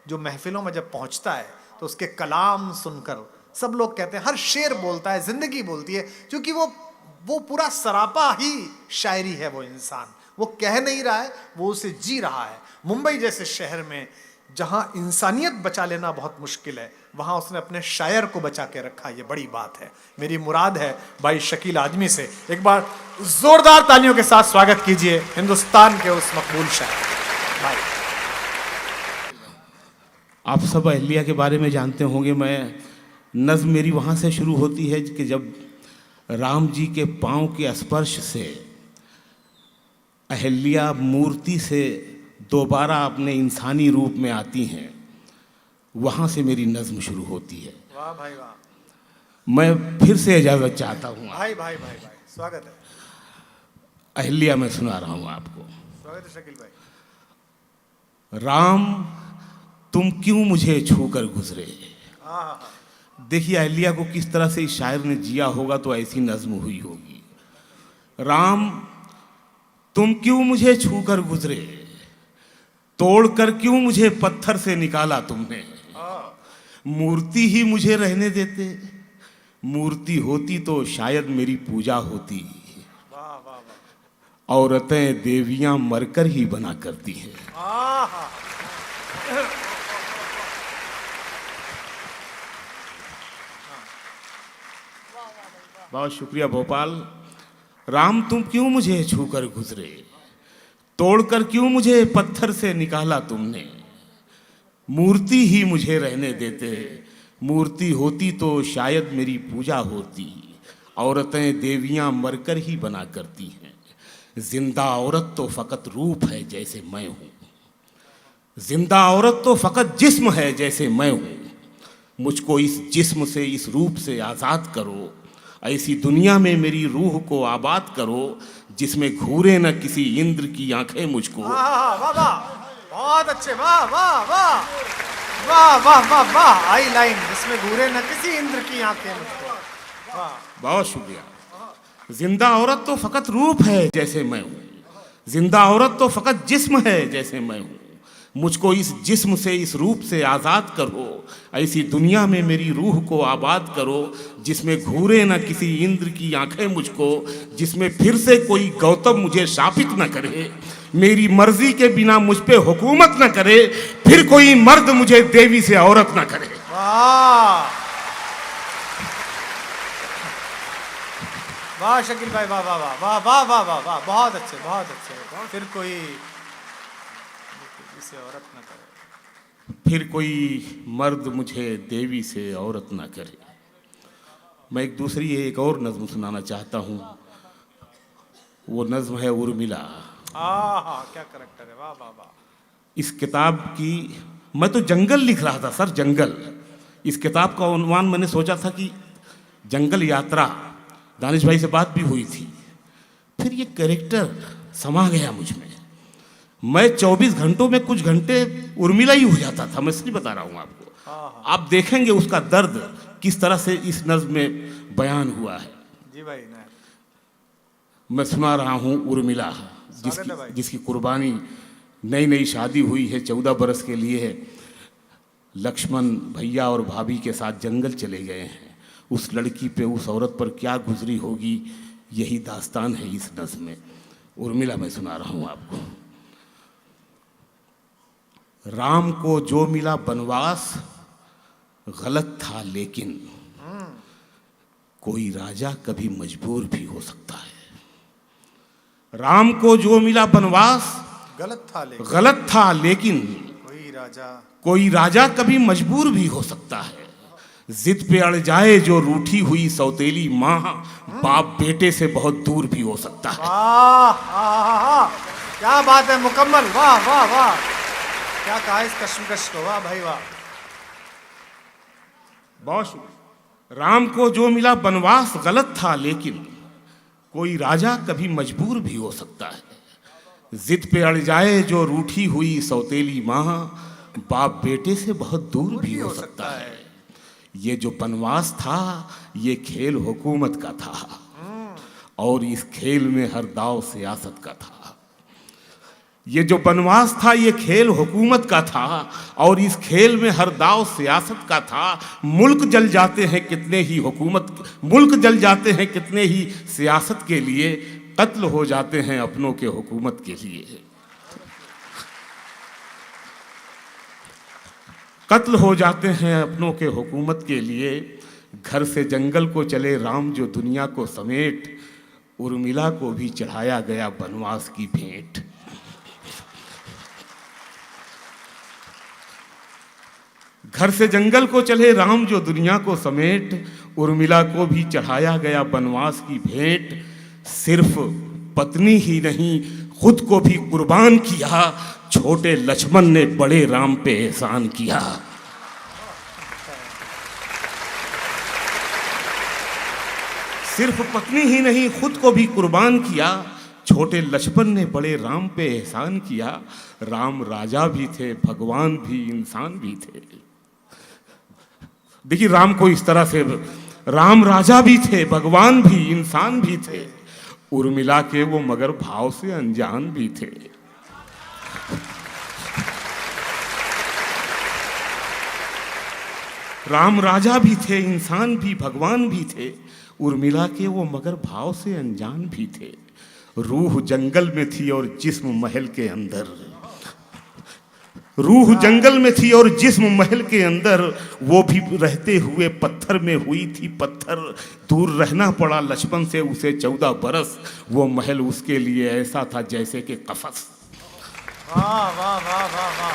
जो महफिलों में जब पहुंचता है तो उसके कलाम सुनकर सब लोग कहते हैं, हर शेर बोलता है, जिंदगी बोलती है, क्योंकि वो पूरा सरापा ही शायरी है। वो इंसान वो कह नहीं रहा है, वो उसे जी रहा है। मुंबई जैसे शहर में जहां इंसानियत बचा लेना बहुत मुश्किल है, वहां उसने अपने शायर को बचा के रखा। ये बड़ी बात है। मेरी मुराद है भाई शकील आजमी से एक बार जोरदार तालियों के साथ स्वागत कीजिए हिंदुस्तान के उस मकबूल शायर भाई। आप सब अहल्या के बारे में जानते होंगे। मैं नज़्म मेरी वहाँ से शुरू होती है कि जब राम जी के पाँव के स्पर्श से अहल्या मूर्ति से दोबारा अपने इंसानी रूप में आती हैं, वहाँ से मेरी नज़्म शुरू होती है। वाह भाई वाह। मैं फिर से इजाज़त चाहता हूँ। भाई भाई भाई भाई स्वागत है। अहल्या मैं सुना रहा हूँ आपको। स्वागत है शकील भाई। राम तुम क्यों मुझे छूकर गुजरे। हाँ। देखिए अहल्या को किस तरह से इस शायर ने जिया होगा तो ऐसी नज़्म हुई होगी। राम तुम क्यों मुझे छूकर गुजरे, तोड़कर क्यों मुझे पत्थर से निकाला तुमने। मूर्ति ही मुझे रहने देते, मूर्ति होती तो शायद मेरी पूजा होती। औरतें देवियां मरकर ही बना करती हैं। बहुत शुक्रिया भोपाल। राम तुम क्यों मुझे छूकर गुजरे, तोड़कर क्यों मुझे पत्थर से निकाला तुमने। मूर्ति ही मुझे रहने देते, मूर्ति होती तो शायद मेरी पूजा होती। औरतें देवियां मरकर ही बना करती हैं। जिंदा औरत तो फकत रूप है जैसे मैं हूँ, जिंदा औरत तो फकत जिस्म है जैसे मैं हूँ। मुझको इस जिस्म से इस रूप से आज़ाद करो, ऐसी दुनिया में मेरी रूह को आबाद करो जिसमें घूरे न किसी इंद्र की आंखें मुझको। वाह वाह वाह, बहुत अच्छे। वाह वाह वाह वाह वाह वाह वाह। आई लाइन, जिसमें घूरे न किसी इंद्र की आंखें मुझको। वाह बहुत शुक्रिया। जिंदा औरत तो फकत रूप है जैसे मैं हूँ, जिंदा औरत तो फकत जिस्म है जैसे मैं हूँ। मुझको इस जिस्म से इस रूप से आज़ाद करो, ऐसी दुनिया में मेरी रूह को आबाद करो जिसमें घूरे न किसी इंद्र की आंखें मुझको, जिसमें फिर से कोई गौतम मुझे शापित न करे, मेरी मर्जी के बिना मुझ पे हुकूमत न करे, फिर कोई मर्द मुझे देवी से औरत न करे। वाह वाह शकील भाई, वाह वाह वाह वाह वाह वाह वाह वाह, बहुत अच्छे बहुत अच्छे। फिर कोई से औरत न करे, फिर कोई मर्द मुझे देवी से औरत न करे। मैं एक दूसरी एक और नज़्म सुनाना चाहता हूँ। वो नज़्म है उर्मिला। क्या करैक्टर है। वाह वाह वाह। इस किताब की मैं तो जंगल लिख रहा था सर, जंगल। इस किताब का उन्वान मैंने सोचा था कि जंगल यात्रा। दानिश भाई से बात भी हुई थी, फिर ये कैरेक्टर समा गया मुझ में। मैं 24 घंटों में कुछ घंटे उर्मिला ही हो जाता था। मैं इसलिए बता रहा हूँ आपको। आप देखेंगे उसका दर्द किस तरह से इस नज़्म में बयान हुआ है। जी भाई ना। मैं सुना रहा हूँ उर्मिला, जिसकी कुर्बानी नई नई शादी हुई है, 14 बरस के लिए है। लक्ष्मण भैया और भाभी के साथ जंगल चले गए हैं। उस लड़की पे, उस औरत पर क्या गुजरी होगी, यही दास्तान है इस नज़्म में। उर्मिला मैं सुना रहा हूँ आपको। राम को जो मिला बनवास गलत था, लेकिन कोई राजा कभी मजबूर भी हो सकता है। राम को जो मिला बनवास गलत था, लेकिन कोई राजा कभी मजबूर भी हो सकता है। जिद पे अड़ जाए जो रूठी हुई सौतेली माँ, बाप बेटे से बहुत दूर भी हो सकता है। क्या बात है, मुकम्मल। वाह वाह वाह, क्या कहा इस कश्मकश को। वाह भाई वाह। बहुत शुक्रिया। राम को जो मिला बनवास गलत था, लेकिन कोई राजा कभी मजबूर भी हो सकता है। जिद पे अड़ जाए जो रूठी हुई सौतेली माँ, बाप बेटे से बहुत दूर भी हो सकता है। ये जो बनवास था, ये खेल हुकूमत का था, और इस खेल में हर दाव सियासत का था। ये जो बनवास था ये खेल हुकूमत का था, और इस खेल में हर दाव सियासत का था। मुल्क जल जाते हैं कितने ही मुल्क जल जाते हैं कितने ही सियासत के लिए, कत्ल हो जाते हैं अपनों के हुकूमत के लिए। कत्ल हो जाते हैं अपनों के हुकूमत के लिए। घर से जंगल को चले राम जो दुनिया को समेट, उर्मिला को भी चढ़ाया गया बनवास की भेंट। घर से जंगल को चले राम जो दुनिया को समेट, उर्मिला को भी चढ़ाया गया बनवास की भेंट। सिर्फ पत्नी ही नहीं खुद को भी कुर्बान किया, छोटे लक्ष्मण ने बड़े राम पे एहसान किया। सिर्फ पत्नी ही नहीं खुद को भी कुर्बान किया, छोटे लक्ष्मण ने बड़े राम पे एहसान किया। राम राजा भी थे, भगवान भी, इंसान भी थे। देखिए राम को इस तरह से, राम राजा भी थे, भगवान भी, इंसान भी थे। उर्मिला के वो मगर भाव से अनजान भी थे। राम राजा भी थे, इंसान भी, भगवान भी थे। उर्मिला के वो मगर भाव से अनजान भी थे। रूह जंगल में थी और जिस्म महल के अंदर। रूह जंगल में थी और जिस्म महल के अंदर, वो भी रहते हुए पत्थर में हुई थी पत्थर। दूर रहना पड़ा लक्ष्मण से उसे 14 बरस। वो महल उसके लिए ऐसा था जैसे कि कफस। वाह वाह वाह वाह वाह,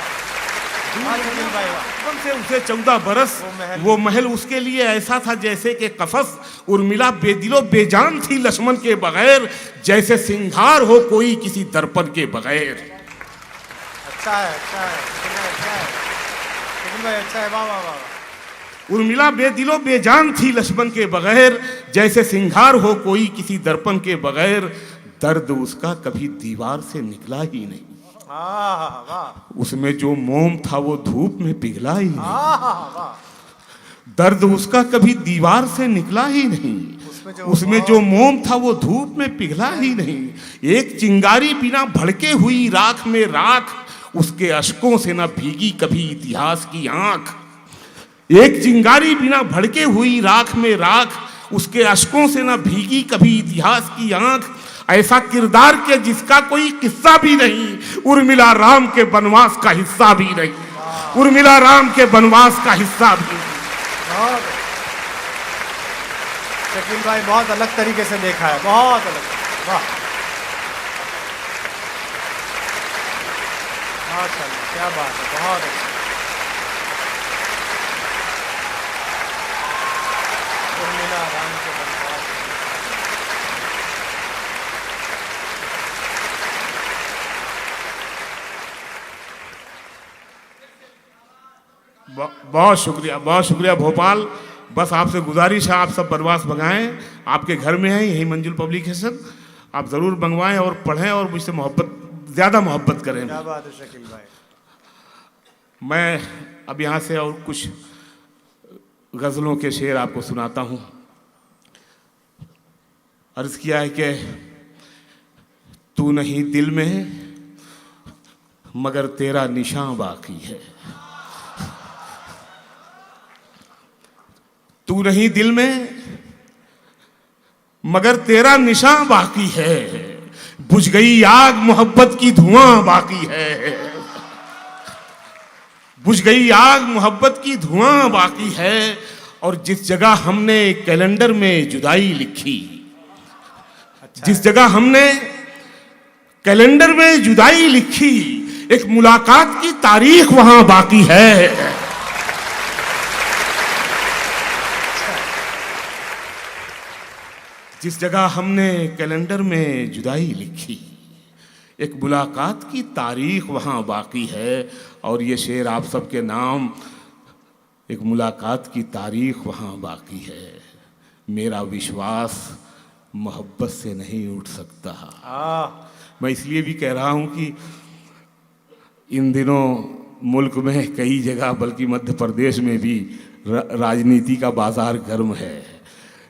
लक्ष्मण से उसे 14 बरस। वो महल उसके लिए ऐसा था जैसे कि कफस। उर्मिला बेदिलो बेजान थी लक्ष्मण के बगैर, जैसे सिंगार हो कोई किसी दर्पण के बगैर। अच्छा है, अच्छा है, अच्छा है, लेकिन भाई अच्छा है, वाह वाह वाह। उर्मिला बेदिलो बेजान थी लक्ष्मण के बगैर, जैसे सिंगार हो कोई किसी दर्पण के बगैर। दर्द उसका कभी दीवार से निकला ही नहीं। वाह। उसमें जो मोम था वो धूप में पिघला ही नहीं। वाह। दर्द उसका कभी दीवार से निकला ही नहीं। उसमें जो मोम था वो धूप में पिघला ही नहीं। एक चिंगारी बिना भड़के हुई राख में राख, उसके अश्कों से ना भीगी कभी इतिहास की आंख। एक चिंगारी बिना भड़के हुई राख में राख, उसके अश्कों से ना भीगी कभी इतिहास की आंख। ऐसा किरदार के जिसका कोई किस्सा भी नहीं, उर्मिला राम के बनवास का हिस्सा भी नहीं। उर्मिला राम के बनवास का हिस्सा भी नहीं। शकील भाई बहुत अलग तरीके से देखा है, बहुत अलग। वाह माशाल्लाह, क्या बात है, बहुत अच्छा। उर्मिला राम के बनवास। बहुत शुक्रिया भोपाल। बस आपसे गुजारिश है आप सब बनवास मंगाएं, आपके घर में है यही मंजुल पब्लिकेशन, आप ज़रूर मंगवाएं और पढ़ें और मुझसे ज़्यादा मोहब्बत करें। क्या बात है शकील भाई। मैं अब यहाँ से और कुछ गज़लों के शेर आपको सुनाता हूँ। अर्ज़ किया है कि तू नहीं दिल में मगर तेरा निशान बाकी है। तू नहीं दिल में मगर तेरा निशान बाकी है। बुझ गई आग मोहब्बत की धुआं बाकी है। बुझ गई आग मोहब्बत की धुआं बाकी है। और जिस जगह हमने कैलेंडर में जुदाई लिखी, जिस जगह हमने कैलेंडर में जुदाई लिखी, एक मुलाकात की तारीख वहां बाकी है। जिस जगह हमने कैलेंडर में जुदाई लिखी, एक मुलाकात की तारीख वहाँ बाकी है। और ये शेर आप सबके नाम, एक मुलाकात की तारीख वहाँ बाकी है। मेरा विश्वास मोहब्बत से नहीं उठ सकता। मैं इसलिए भी कह रहा हूँ कि इन दिनों मुल्क में कई जगह, बल्कि मध्य प्रदेश में भी राजनीति का बाजार गर्म है,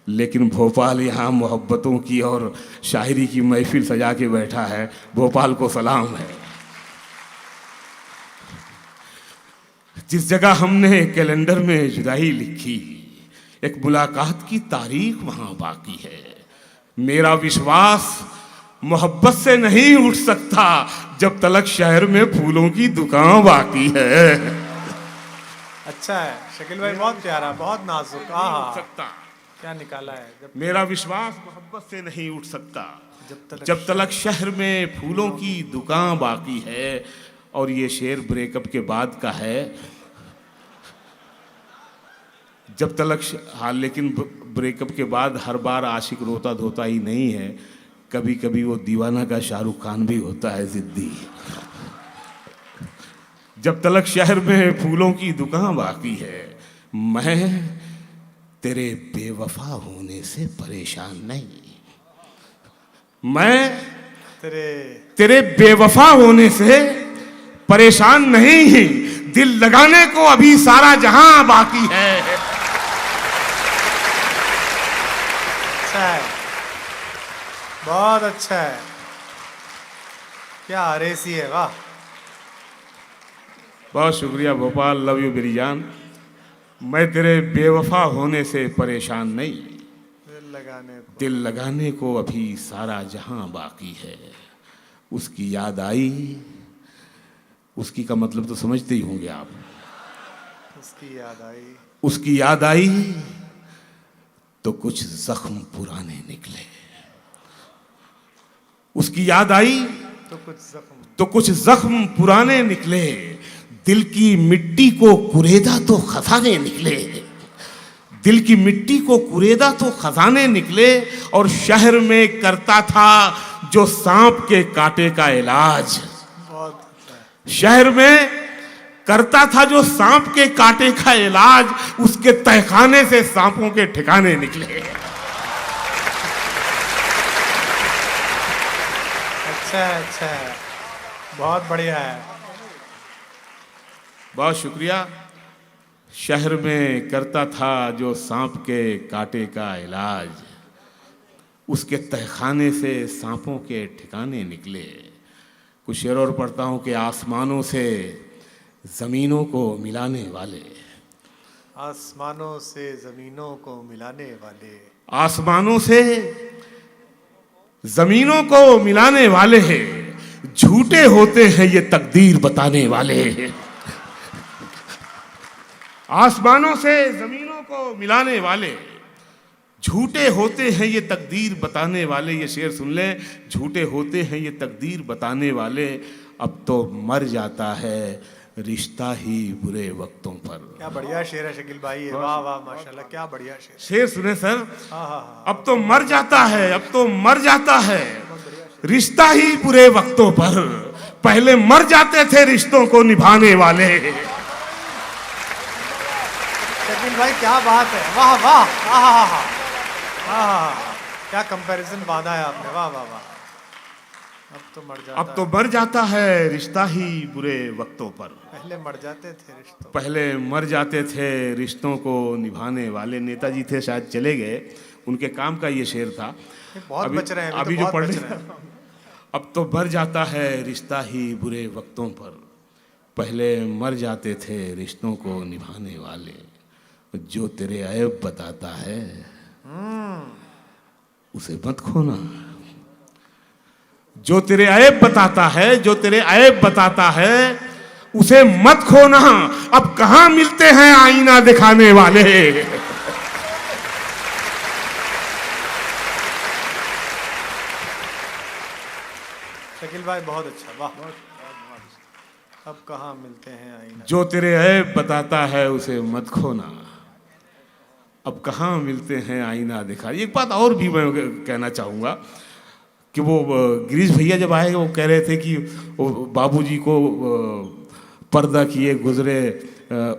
लेकिन भोपाल यहाँ मोहब्बतों की और शायरी की महफिल सजा के बैठा है। भोपाल को सलाम है। जिस जगह हमने कैलेंडर में जुदाई लिखी, एक मुलाकात की तारीख वहां बाकी है। मेरा विश्वास मोहब्बत से नहीं उठ सकता जब तलक शहर में फूलों की दुकान बाकी है। अच्छा है शकील भाई, बहुत प्यारा, बहुत नाजुक। हाँ सकता क्या निकाला है। मेरा विश्वास मोहब्बत से नहीं उठ सकता जब जब तलक शहर में फूलों की दुकान बाकी है। और ये शेर ब्रेकअप के बाद का है। जब तलक हाँ, लेकिन ब्रेकअप के बाद हर बार आशिक रोता धोता ही नहीं है, कभी कभी वो दीवाना का शाहरुख खान भी होता है जिद्दी। जब तलक शहर में फूलों की दुकान बाकी है, मैं तेरे बेवफा होने से परेशान नहीं। मैं तेरे बेवफा होने से परेशान नहीं, दिल लगाने को अभी सारा जहां बाकी है। अच्छा है, बहुत अच्छा है, क्या अरेसी है, वाह। बहुत शुक्रिया भोपाल, लव यू मेरी जान। मैं तेरे बेवफा होने से परेशान नहीं, दिल लगाने को अभी सारा जहां बाकी है। उसकी याद आई, उसकी का मतलब तो समझते ही होंगे आप। उसकी याद आई तो कुछ जख्म पुराने निकले। उसकी याद आई तो कुछ जख्म पुराने निकले। दिल की मिट्टी को कुरेदा तो खजाने निकले। दिल की मिट्टी को कुरेदा तो खजाने निकले। और शहर में करता था जो सांप के कांटे का इलाज। शहर में करता था जो सांप के कांटे का इलाज, उसके तहखाने से सांपों के ठिकाने निकले। अच्छा है, अच्छा है, बहुत बढ़िया है। बहुत शुक्रिया। शहर में करता था जो सांप के कांटे का इलाज, उसके तहखाने से सांपों के ठिकाने निकले। कुछ शेर और पढ़ता हूँ कि आसमानों से ज़मीनों को मिलाने वाले, आसमानों से ज़मीनों को मिलाने वाले, आसमानों से ज़मीनों को मिलाने वाले हैं। झूठे होते हैं ये तकदीर बताने वाले। आसमानों से ज़मीनों को मिलाने वाले, झूठे होते हैं ये तकदीर बताने वाले। ये शेर सुन ले, झूठे होते हैं ये तकदीर बताने वाले। अब तो मर जाता है रिश्ता ही बुरे वक्तों पर। क्या बढ़िया शेर है शकील भाई, वाह वाह माशाल्लाह, क्या बढ़िया शेर। शेर सुने सर। हाँ। अब तो मर जाता है, अब तो मर जाता है रिश्ता ही बुरे वक्तों पर। पहले मर जाते थे रिश्तों को निभाने वाले। शकील भाई क्या बात है, वाह वाह, क्या कंपैरिजन बांधा है आपने, वाह वाह वाह। अब तो मर जाता है रिश्ता ही बुरे वक्तों पर। पहले मर जाते थे रिश्तों, पहले मर जाते थे रिश्तों को निभाने वाले। नेताजी थे, शायद चले गए, उनके काम का ये शेर था। बहुत बच रहे हैं अभी जो पढ़ रहे हैं। अब तो मर जाता है रिश्ता ही बुरे वक्तों पर। पहले मर जाते थे रिश्तों को निभाने वाले। जो तेरे ऐब बताता है उसे मत खोना। जो तेरे ऐब बताता है, जो तेरे ऐब बताता है उसे मत खोना। अब कहां मिलते हैं आईना दिखाने वाले। शकील भाई बहुत अच्छा, वाह। अब कहां मिलते हैं आईना। जो तेरे ऐब बताता है उसे मत खोना। अब कहाँ मिलते हैं आईना दिखा। एक बात और भी मैं कहना चाहूँगा कि वो गिरीश भैया जब आए वो कह रहे थे कि बाबूजी को पर्दा किए गुजरे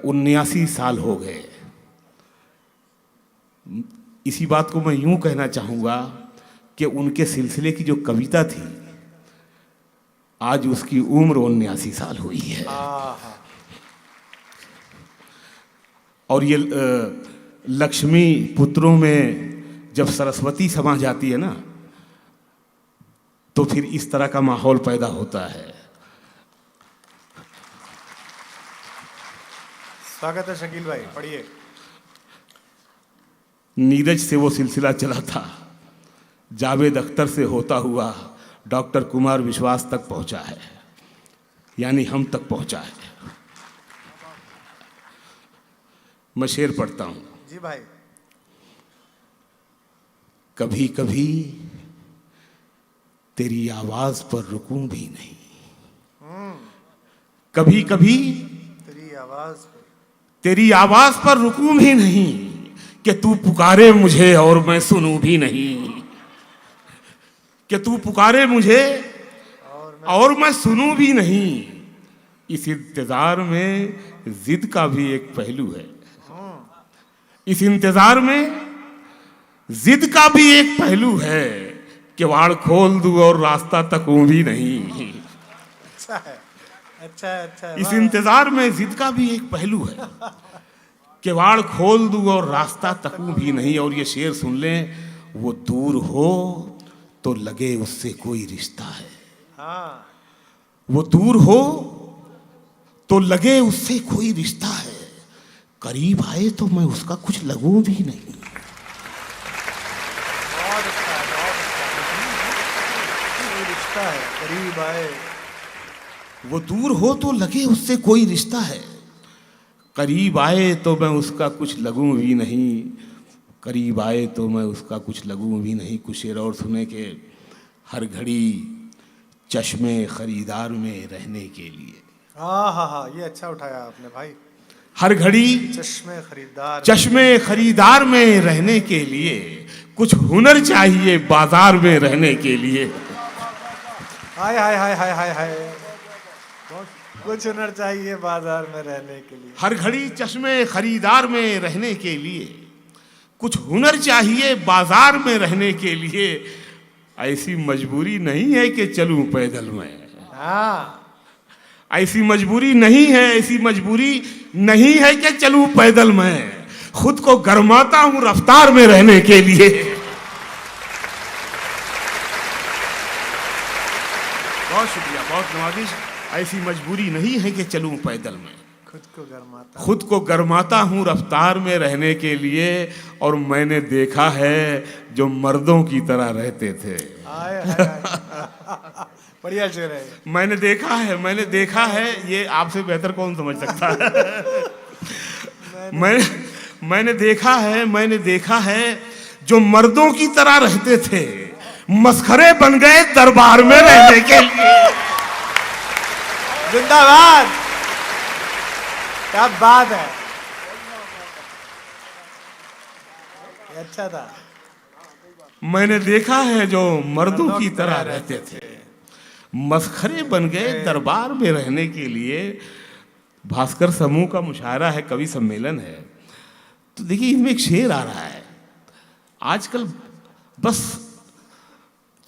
79 साल हो गए। इसी बात को मैं यूं कहना चाहूँगा कि उनके सिलसिले की जो कविता थी, आज उसकी उम्र 79 साल हुई है। और ये लक्ष्मी पुत्रों में जब सरस्वती समा जाती है ना, तो फिर इस तरह का माहौल पैदा होता है। स्वागत है शकील भाई, पढ़िए। नीरज से वो सिलसिला चला था, जावेद अख्तर से होता हुआ डॉक्टर कुमार विश्वास तक पहुंचा है, यानी हम तक पहुंचा है। मैं शेर पढ़ता हूं। जी भाई। कभी कभी तेरी आवाज पर रुकूं भी नहीं, कभी कभी तेरी आवाज पर रुकूं भी नहीं, कि तू पुकारे मुझे और मैं सुनूं भी नहीं, कि तू पुकारे मुझे और मैं सुनूं भी नहीं। इस इंतजार में जिद का भी एक पहलू है, इस इंतजार में जिद का भी एक पहलू है, किवाड़ खोल दूं और रास्ता तकूं भी नहीं। अच्छा है, अच्छा है, अच्छा है। इस इंतजार में जिद का भी एक पहलू है, किवाड़ खोल दूं और रास्ता तकूं भी नहीं। और ये शेर सुन लें, वो दूर हो तो लगे उससे कोई रिश्ता है, हाँ। वो दूर हो तो लगे उससे कोई रिश्ता है, करीब आए तो मैं उसका कुछ लगूं भी नहीं। बहुत अच्छा है, बहुत अच्छा है। रिश्ता है, करीब आए। वो दूर हो तो लगे उससे कोई रिश्ता है, करीब आए तो मैं उसका कुछ लगूं भी नहीं, करीब आए तो मैं उसका कुछ लगूं भी नहीं। कुछ शेर और सुने के हर घड़ी चश्मे खरीदार में रहने के लिए। हाँ हाँ हाँ, ये अच्छा उठाया आपने भाई। हर घड़ी चश्मे खरीदार में रहने के लिए, कुछ हुनर चाहिए बाजार में रहने के लिए। हाय हाय हाय हाय हाय हाय, कुछ हुनर चाहिए बाजार में रहने के लिए। हर घड़ी चश्मे खरीदार में रहने के लिए, कुछ हुनर चाहिए बाजार में रहने के लिए। ऐसी मजबूरी नहीं है कि चलूं पैदल मैं, हाँ। ऐसी मजबूरी नहीं है, ऐसी मजबूरी नहीं है कि चलूं पैदल मैं, खुद को गरमाता हूं रफ्तार में रहने के लिए। बहुत शुक्रिया, बहुत नवाजिश। ऐसी मजबूरी नहीं है कि चलूं पैदल मैं, खुद को गरमाता हूं रफ्तार में रहने के लिए। और मैंने देखा है जो मर्दों की तरह रहते थे। बढ़िया शेर है। मैंने देखा है, ये आपसे बेहतर कौन समझ सकता है। मैंने देखा है जो मर्दों की तरह रहते थे, मस्खरे बन गए दरबार में रहने के लिए। जिंदाबाद, क्या बात है, अच्छा था। मैंने देखा है जो मर्दों की तरह रहते थे, मस्खरे बन गए दरबार में रहने के लिए। भास्कर समूह का मुशायरा है, कवि सम्मेलन है, तो देखिए इसमें एक शेर आ रहा है। आजकल बस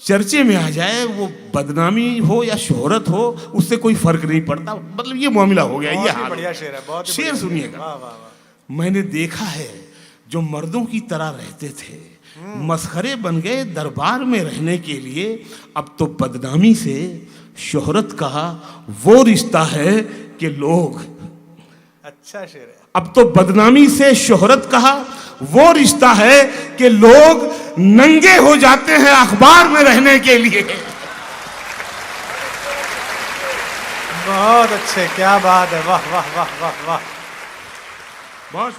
चर्चे में आ जाए, वो बदनामी हो या शोहरत हो, उससे कोई फर्क नहीं पड़ता, मतलब ये मामला हो गया। ये बढ़िया शेर है, बहुत शेर सुनिएगा। मैंने देखा है जो मर्दों की तरह रहते थे, मस्खरे बन गए दरबार में रहने के लिए। अब तो बदनामी से शोहरत का वो रिश्ता है कि लोग, अच्छा शेर है। अब तो बदनामी से शोहरत का वो रिश्ता है कि लोग नंगे हो जाते हैं अखबार में रहने के लिए। बहुत अच्छे, क्या बात है, वाह वाह वाह वाह वाह, बहुत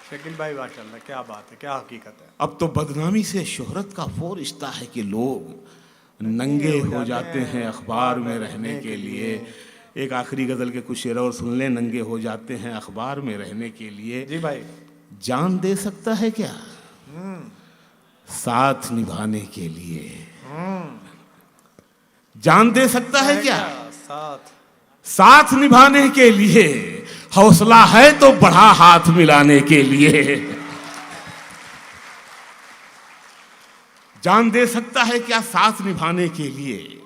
शकील भाई माशाल्लाह, क्या बात है, क्या हकीकत है। अब तो बदनामी से शोहरत का वो रिश्ता है कि लोग नंगे हो जाते हैं अखबार में रहने के लिए। एक आखिरी गजल के कुछ शेर और सुन लें। नंगे हो जाते हैं अखबार में रहने के लिए। जी भाई। जान दे सकता है क्या साथ निभाने के लिए, जान दे सकता है क्या साथ निभाने के लिए। हौसला है तो बढ़ा हाथ मिलाने के लिए। जान दे सकता है क्या साथ निभाने के लिए,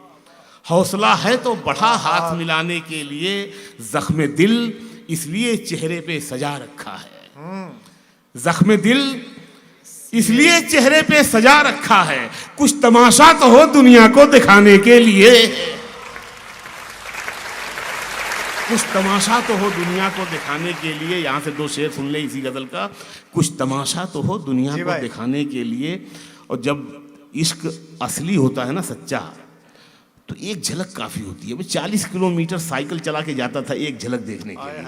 हौसला है तो बढ़ा हाथ मिलाने के लिए। जख्म दिल इसलिए चेहरे पे सजा रखा है, जख्म दिल इसलिए चेहरे पे सजा रखा है, कुछ तमाशा तो हो दुनिया को दिखाने के लिए। कुछ तमाशा तो हो दुनिया को दिखाने के लिए, यहाँ से दो शेर सुन ले इसी गजल का। कुछ तमाशा तो हो दुनिया जी को भाई। दिखाने के लिए, और जब इश्क असली होता है ना, सच्चा, तो एक झलक काफी होती है। मैं 40 किलोमीटर साइकिल चला के जाता था एक झलक देखने के लिए,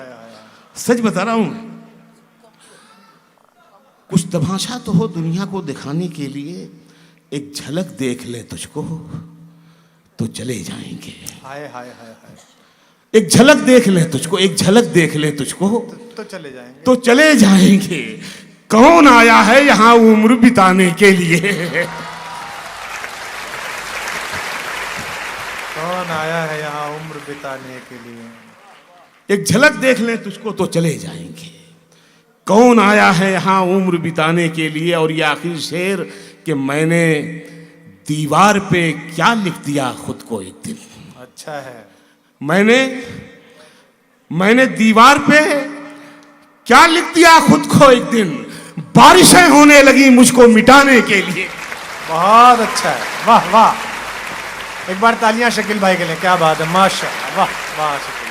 सच बता रहा हूं। कुछ तमाशा तो हो दुनिया को दिखाने के लिए, एक झलक देख ले तुझको तो चले जाएंगे। हाय हाय हाय हाय, एक झलक देख ले तुझको, एक झलक देख ले तुझको तो चले जाएंगे। तो चले जाएंगे। कौन आया है यहाँ उम्र बिताने के लिए? कौन आया है यहाँ उम्र बिताने के लिए? एक झलक देख ले तुझको तो चले जाएंगे। कौन आया है यहाँ उम्र बिताने के लिए? और ये आखिरी शेर कि मैंने दीवार पे क्या लिख दिया खुद को एक दिन। अच्छा है। मैंने दीवार पे क्या लिख दिया खुद को एक दिन, बारिशें होने लगी मुझको मिटाने के लिए। बहुत अच्छा है, वाह वाह। एक बार तालियां शकील भाई के लिए, क्या बात है, माशाअल्लाह, वाह वाह शकील।